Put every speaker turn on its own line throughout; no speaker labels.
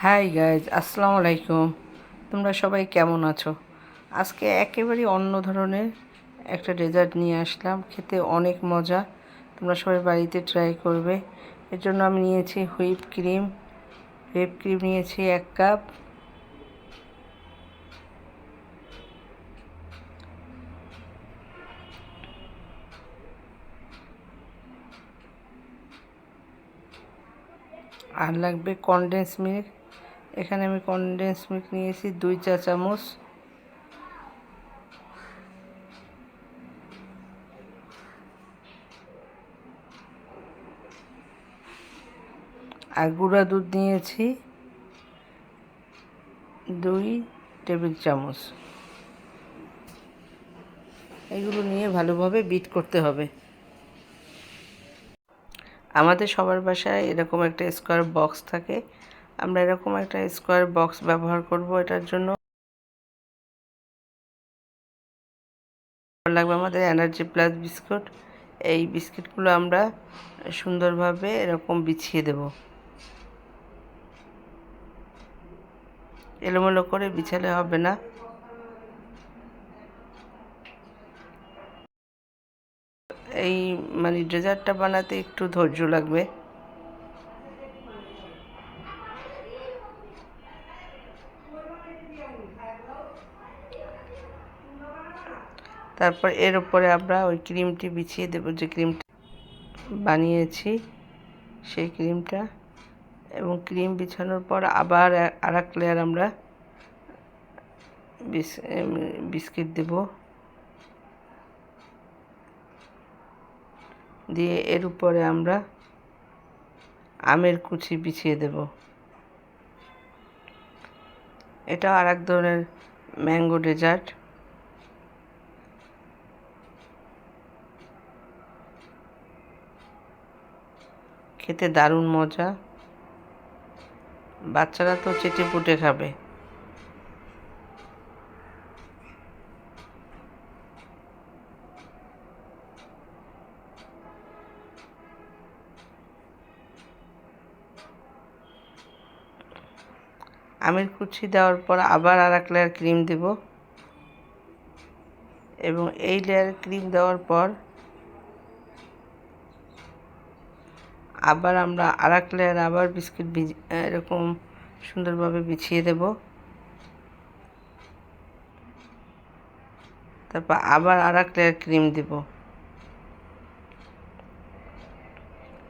Hi guys, আসসালামু আলাইকুম। তোমরা সবাই কেমন আছো? আজকে একেবারে অন্য ধরনের একটা ডেজার্ট নিয়ে আসলাম। খেতে অনেক মজা। তোমরা সবাই বাড়িতে ট্রাই করবে। এর জন্য আমি নিয়েছি হুইপ ক্রিম নিয়েছি 1 কাপ। আর লাগবে কনডেন্স মিল্ক। এখানে আমি কনডেন্স মিল্ক নিয়েছি 2 চা চামচ। আর গুঁড়া দুধ নিয়েছি 2 টেবিল চামচ। এগুলো নিয়ে ভালোভাবে বিট করতে হবে। আমাদের সবার বাসায় এরকম একটা স্কোয়ার বক্স থাকে। আমরা এরকম একটা স্কোয়ার বক্স ব্যবহার করব। এটার জন্য লাগবে আমাদের এনার্জি প্লাস বিস্কুট। এই বিস্কিটগুলো আমরা সুন্দরভাবে এরকম বিছিয়ে দেব। এলোমেলো করে বিছালে হবে না। এই ডেজার্টটা বানাতে একটু ধৈর্য লাগবে। তারপর এর উপরে আমরা ওই ক্রিমটি বিছিয়ে দেব, যে ক্রিমটা বানিয়েছি সেই ক্রিমটা। এবং ক্রিম বিছানোর পর আবার আর এক লেয়ার আমরা বিস্কিট দেব, দিয়ে এর উপরে আমরা আমের কুচি বিছিয়ে দেব। এটা আর এক ধরনের ম্যাঙ্গো ডেজার্ট। খেতে দারুণ মজা। বাচ্চারা তো চেটে পুটে খাবে। আমের কুচি দেওয়ার পর আবার আর এক লেয়ার ক্রিম দেব, এবং এই লেয়ার ক্রিম দেওয়ার পর আবার আমরা আর এক লেয়ার আবার বিস্কিট এরকম সুন্দরভাবে বিছিয়ে দেব। তারপর আবার আর এক লেয়ার ক্রিম দেব।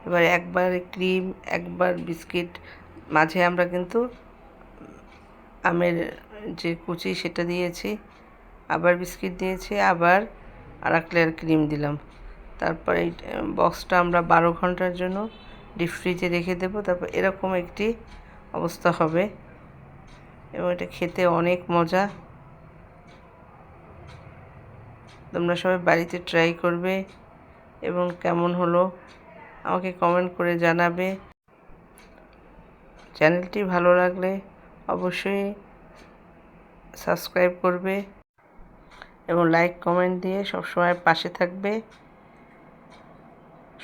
এবার একবার ক্রিম একবার বিস্কিট, মাঝে আমরা কিন্তু আমের যে কুচি সেটা দিয়েছি, আবার বিস্কিট দিয়েছি, আবার আর এক লেয়ার ক্রিম দিলাম। তারপর এই বক্সটা আমরা 12 ঘন্টার জন্য ডিপ ফ্রিজে রেখে দেবো। তারপর এরকম একটি অবস্থা হবে, এবং এটা খেতে অনেক মজা। তোমরা সবাই বাড়িতে ট্রাই করবে এবং কেমন হলো আমাকে কমেন্ট করে জানাবে। চ্যানেলটি ভালো লাগলে অবশ্যই সাবস্ক্রাইব করবে এবং লাইক কমেন্ট দিয়ে সবসময় পাশে থাকবে।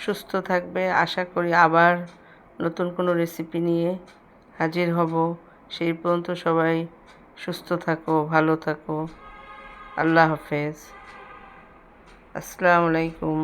সুস্থ থাকবে। আশা করি আবার নতুন কোনো রেসিপি নিয়ে হাজির হব। সেই পর্যন্ত সবাই সুস্থ থাকো, ভালো থাকো। আল্লাহ হাফেজ। আসসালামু আলাইকুম।